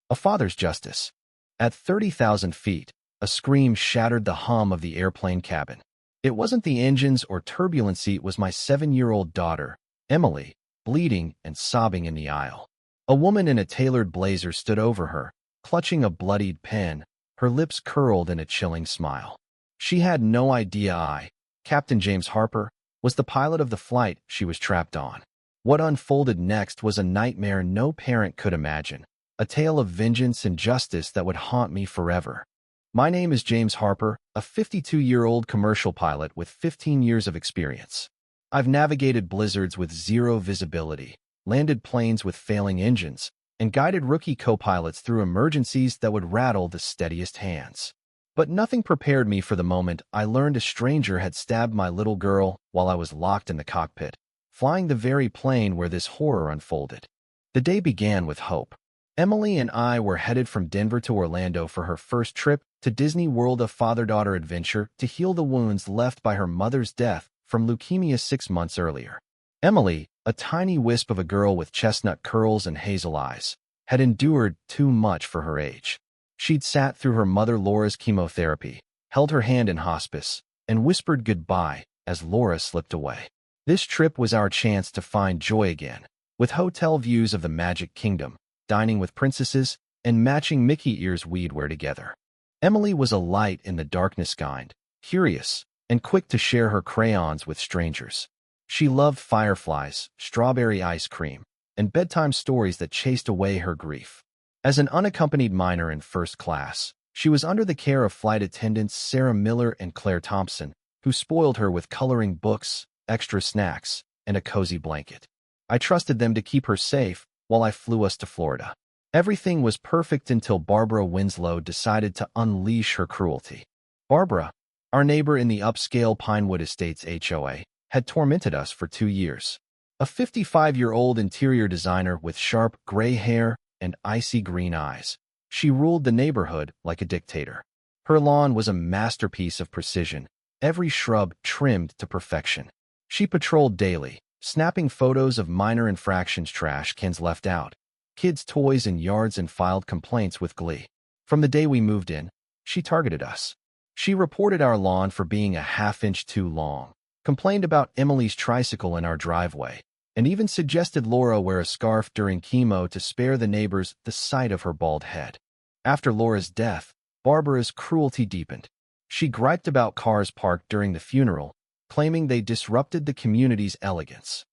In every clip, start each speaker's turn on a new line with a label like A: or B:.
A: A father's justice. At 30,000 feet, a scream shattered the hum of the airplane cabin. It wasn't the engines or turbulency, it was my 7-year-old daughter, Emily, bleeding and sobbing in the aisle. A woman in a tailored blazer stood over her, clutching a bloodied pen, her lips curled in a chilling smile. She had no idea I, Captain James Harper, was the pilot of the flight she was trapped on. What unfolded next was a nightmare no parent could imagine, a tale of vengeance and justice that would haunt me forever. My name is James Harper, a 52-year-old commercial pilot with 15 years of experience. I've navigated blizzards with zero visibility, landed planes with failing engines, and guided rookie co-pilots through emergencies that would rattle the steadiest hands. But nothing prepared me for the moment I learned a stranger had stabbed my little girl while I was locked in the cockpit, flying the very plane where this horror unfolded. The day began with hope. Emily and I were headed from Denver to Orlando for her first trip to Disney World, a father-daughter adventure to heal the wounds left by her mother's death from leukemia 6 months earlier. Emily, a tiny wisp of a girl with chestnut curls and hazel eyes, had endured too much for her age. She'd sat through her mother Laura's chemotherapy, held her hand in hospice, and whispered goodbye as Laura slipped away. This trip was our chance to find joy again, with hotel views of the Magic Kingdom, dining with princesses, and matching Mickey ears we'd wear together. Emily was a light in the darkness kind, curious, and quick to share her crayons with strangers. She loved fireflies, strawberry ice cream, and bedtime stories that chased away her grief. As an unaccompanied minor in first class, she was under the care of flight attendants Sarah Miller and Claire Thompson, who spoiled her with coloring books, extra snacks, and a cozy blanket. I trusted them to keep her safe while I flew us to Florida. Everything was perfect until Barbara Winslow decided to unleash her cruelty. Barbara, our neighbor in the upscale Pinewood Estates HOA, had tormented us for 2 years. A 55-year-old interior designer with sharp gray hair and icy green eyes, she ruled the neighborhood like a dictator. Her lawn was a masterpiece of precision, every shrub trimmed to perfection. She patrolled daily, snapping photos of minor infractions, trash cans left out, kids' toys in yards, and filed complaints with glee. From the day we moved in, she targeted us. She reported our lawn for being a half-inch too long, complained about Emily's tricycle in our driveway, and even suggested Laura wear a scarf during chemo to spare the neighbors the sight of her bald head. After Laura's death, Barbara's cruelty deepened. She griped about cars parked during the funeral, claiming they disrupted the community's elegance.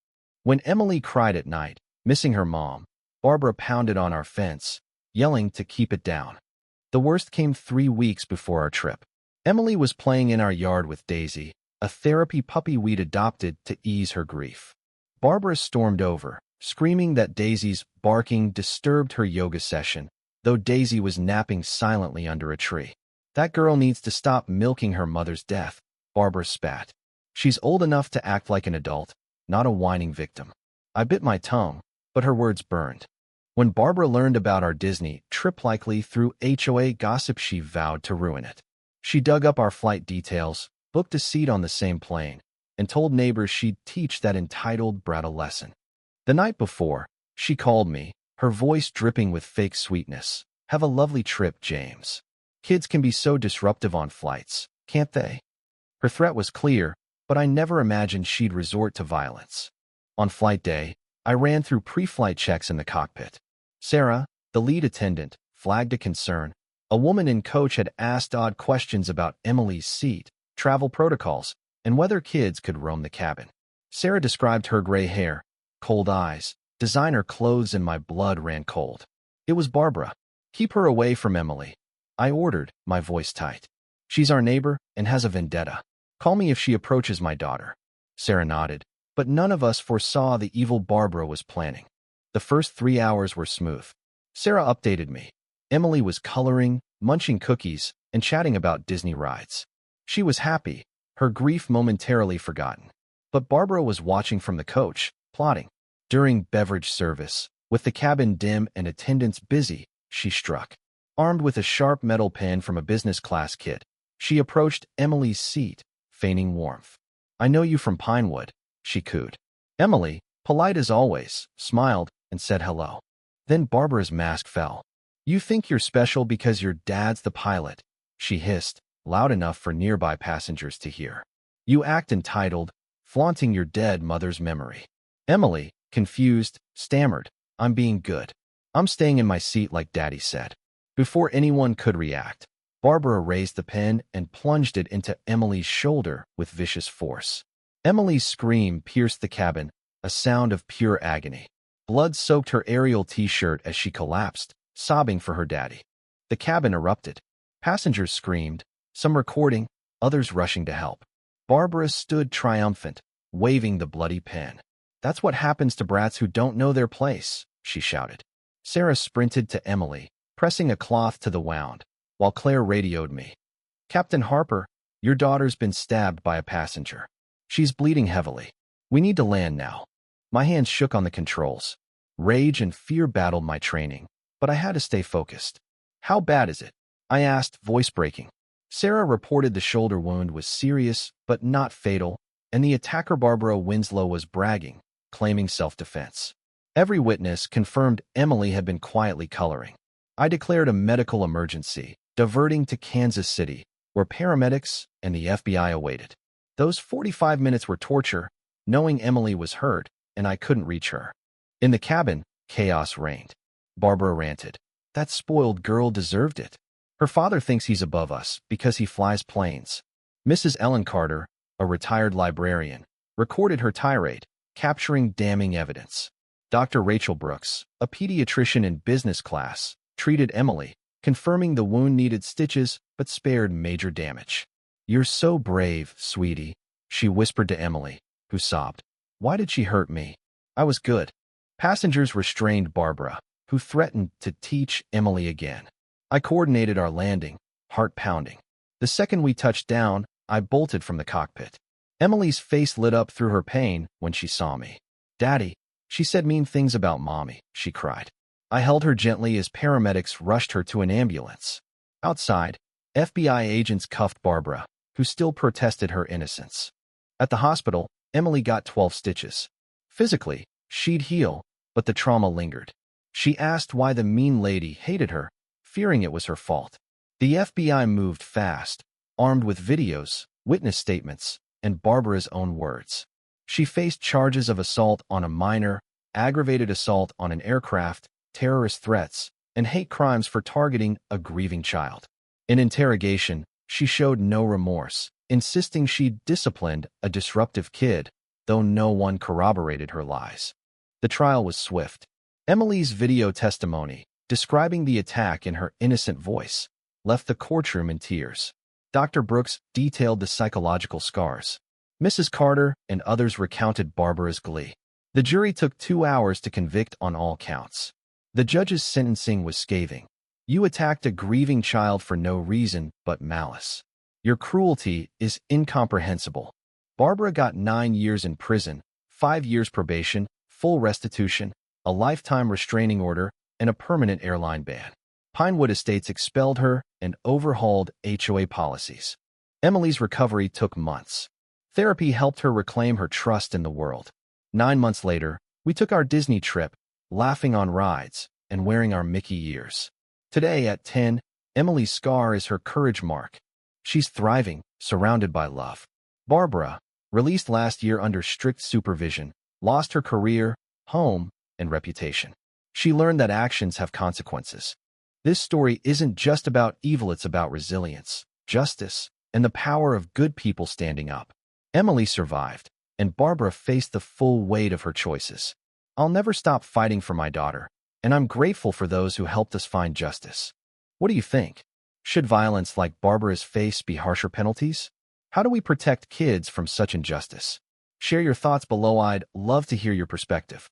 A: When Emily cried at night, missing her mom, Barbara pounded on our fence, yelling to keep it down. The worst came 3 weeks before our trip. Emily was playing in our yard with Daisy, a therapy puppy we'd adopted to ease her grief. Barbara stormed over, screaming that Daisy's barking disturbed her yoga session, though Daisy was napping silently under a tree. "That girl needs to stop milking her mother's death," Barbara spat. "She's old enough to act like an adult, not a whining victim." I bit my tongue, but her words burned. When Barbara learned about our Disney trip, likely through HOA gossip, she vowed to ruin it. She dug up our flight details, booked a seat on the same plane, and told neighbors she'd teach that entitled brat a lesson. The night before, she called me, her voice dripping with fake sweetness. "Have a lovely trip, James. Kids can be so disruptive on flights, can't they?" Her threat was clear, but I never imagined she'd resort to violence. On flight day, I ran through pre-flight checks in the cockpit. Sarah, the lead attendant, flagged a concern. A woman in coach had asked odd questions about Emily's seat, travel protocols, and whether kids could roam the cabin. Sarah described her gray hair, cold eyes, designer clothes, and my blood ran cold. It was Barbara. "Keep her away from Emily," I ordered, my voice tight. "She's our neighbor and has a vendetta. Call me if she approaches my daughter." Sarah nodded, but none of us foresaw the evil Barbara was planning. The first 3 hours were smooth. Sarah updated me. Emily was coloring, munching cookies, and chatting about Disney rides. She was happy, her grief momentarily forgotten. But Barbara was watching from the coach, plotting. During beverage service, with the cabin dim and attendants busy, she struck. Armed with a sharp metal pen from a business class kit, she approached Emily's seat, feigning warmth. "I know you from Pinewood," she cooed. Emily, polite as always, smiled and said hello. Then Barbara's mask fell. You think you're special because your dad's the pilot, she hissed, loud enough for nearby passengers to hear. You act entitled, flaunting your dead mother's memory. Emily, confused, stammered, I'm being good. I'm staying in my seat like Daddy said. Before anyone could react, Barbara raised the pen and plunged it into Emily's shoulder with vicious force. Emily's scream pierced the cabin, a sound of pure agony. Blood soaked her Ariel t-shirt as she collapsed, sobbing for her daddy. The cabin erupted. Passengers screamed, some recording, others rushing to help. Barbara stood triumphant, waving the bloody pen. That's what happens to brats who don't know their place, she shouted. Sarah sprinted to Emily, pressing a cloth to the wound, while Claire radioed me. Captain Harper, your daughter's been stabbed by a passenger. She's bleeding heavily. We need to land now. My hands shook on the controls. Rage and fear battled my training, but I had to stay focused. How bad is it? I asked, voice breaking. Sarah reported the shoulder wound was serious but not fatal, and the attacker Barbara Winslow was bragging, claiming self-defense. Every witness confirmed Emily had been quietly coloring. I declared a medical emergency, diverting to Kansas City, where paramedics and the FBI awaited. Those 45 minutes were torture, knowing Emily was hurt and I couldn't reach her. In the cabin, chaos reigned. Barbara ranted. That spoiled girl deserved it. Her father thinks he's above us because he flies planes. Mrs. Ellen Carter, a retired librarian, recorded her tirade, capturing damning evidence. Dr. Rachel Brooks, a pediatrician in business class, treated Emily, confirming the wound needed stitches but spared major damage. You're so brave, sweetie, she whispered to Emily, who sobbed. Why did she hurt me? I was good. Passengers restrained Barbara, who threatened to teach Emily again. I coordinated our landing, heart pounding. The second we touched down, I bolted from the cockpit. Emily's face lit up through her pain when she saw me. Daddy, she said mean things about Mommy, she cried. I held her gently as paramedics rushed her to an ambulance. Outside, FBI agents cuffed Barbara, who still protested her innocence. At the hospital, Emily got 12 stitches. Physically, she'd heal, but the trauma lingered. She asked why the mean lady hated her, fearing it was her fault. The FBI moved fast, armed with videos, witness statements, and Barbara's own words. She faced charges of assault on a minor, aggravated assault on an aircraft, terrorist threats, and hate crimes for targeting a grieving child. In interrogation, she showed no remorse, insisting she'd disciplined a disruptive kid, though no one corroborated her lies. The trial was swift. Emily's video testimony, describing the attack in her innocent voice, left the courtroom in tears. Dr. Brooks detailed the psychological scars. Mrs. Carter and others recounted Barbara's glee. The jury took 2 hours to convict on all counts. The judge's sentencing was scathing. You attacked a grieving child for no reason but malice. Your cruelty is incomprehensible. Barbara got 9 years in prison, 5 years probation, full restitution, a lifetime restraining order, and a permanent airline ban. Pinewood Estates expelled her and overhauled HOA policies. Emily's recovery took months. Therapy helped her reclaim her trust in the world. 9 months later, we took our Disney trip, laughing on rides and wearing our Mickey ears. Today, at 10, Emily's scar is her courage mark. She's thriving, surrounded by love. Barbara, released last year under strict supervision, lost her career, home, and reputation. She learned that actions have consequences. This story isn't just about evil, it's about resilience, justice, and the power of good people standing up. Emily survived, and Barbara faced the full weight of her choices. I'll never stop fighting for my daughter, and I'm grateful for those who helped us find justice. What do you think? Should violence like Barbara's face be harsher penalties? How do we protect kids from such injustice? Share your thoughts below. I'd love to hear your perspective.